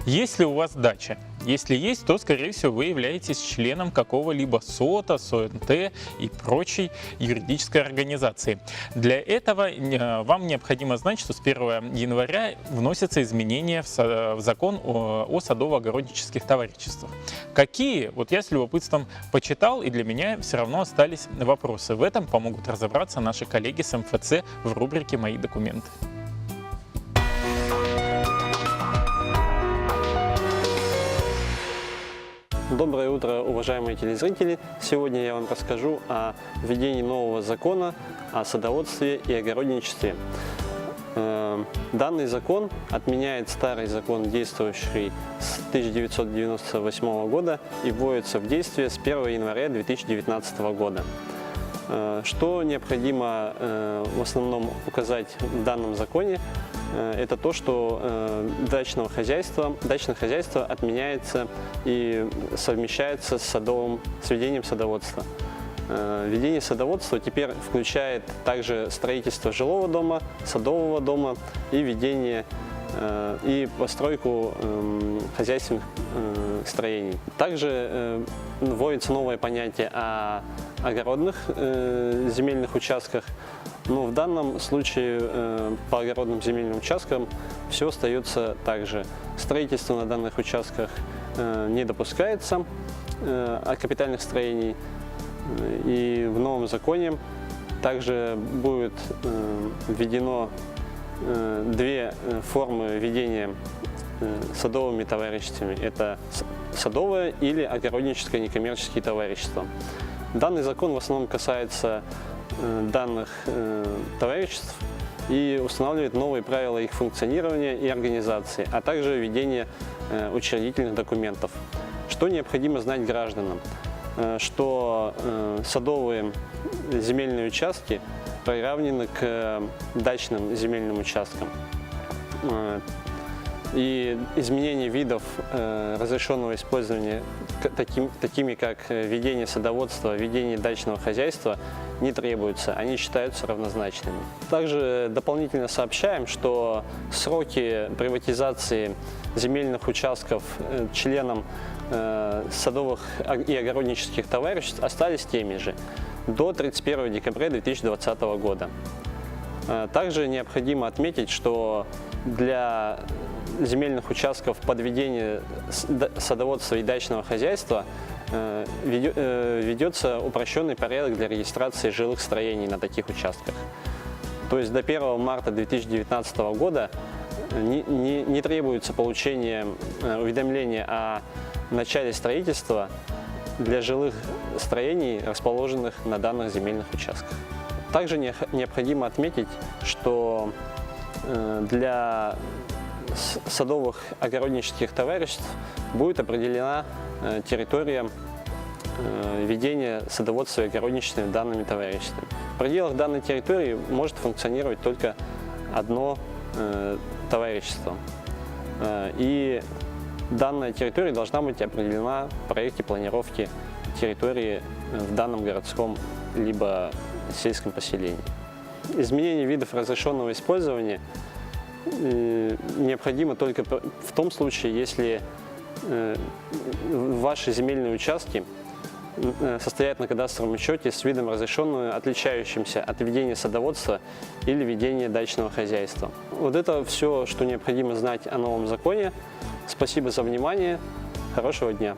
Есть ли у вас дача? Если есть, то, скорее всего, вы являетесь членом какого-либо СОТа, СОНТ и прочей юридической организации. Для этого вам необходимо знать, что с 1 января вносятся изменения в закон о садово-огороднических товариществах. Какие? Вот я с любопытством почитал, и для меня все равно остались вопросы. В этом помогут разобраться наши коллеги с МФЦ в рубрике «Мои документы». Доброе утро, уважаемые телезрители! Сегодня я вам расскажу о введении нового закона о садоводстве и огородничестве. Данный закон отменяет старый закон, действующий с 1998 года, и вводится в действие с 1 января 2019 года. Что необходимо в основном указать в данном законе, это то, что дачное хозяйство отменяется и совмещается с ведением садоводства. Ведение садоводства теперь включает также строительство жилого дома, садового дома и ведение и постройку хозяйственных строений. Также вводится новое понятие о огородных земельных участках. Но в данном случае по огородным земельным участкам все остается так же. Строительство на данных участках не допускается, капитальных строений. И в новом законе также будет введено две формы ведения садовыми товариществами. Это садовое или огородническое некоммерческие товарищества. Данный закон в основном касается данных товариществ и устанавливает новые правила их функционирования и организации, а также ведения учредительных документов. Что необходимо знать гражданам? Что садовые земельные участки приравнены к дачным земельным участкам. И изменение видов разрешенного использования, такими как ведение садоводства, ведение дачного хозяйства, не требуются, они считаются равнозначными. Также дополнительно сообщаем, что сроки приватизации земельных участков членам садовых и огороднических товариществ остались теми же до 31 декабря 2020 года. Также необходимо отметить, что для земельных участков под ведение садоводства и дачного хозяйства ведется упрощенный порядок для регистрации жилых строений на таких участках. То есть до 1 марта 2019 года не требуется получение уведомления о начале строительства для жилых строений, расположенных на данных земельных участках. Также необходимо отметить, что для садовых огороднических товариществ будет определена территория ведения садоводства и огородничества данными товариществами. В пределах данной территории может функционировать только одно товарищество. И данная территория должна быть определена в проекте планировки территории в данном городском либо сельском поселении. Изменение видов разрешенного использования необходимо только в том случае, если ваши земельные участки состоят на кадастровом учете с видом разрешенного, отличающимся от ведения садоводства или ведения дачного хозяйства. Вот это все, что необходимо знать о новом законе. Спасибо за внимание. Хорошего дня.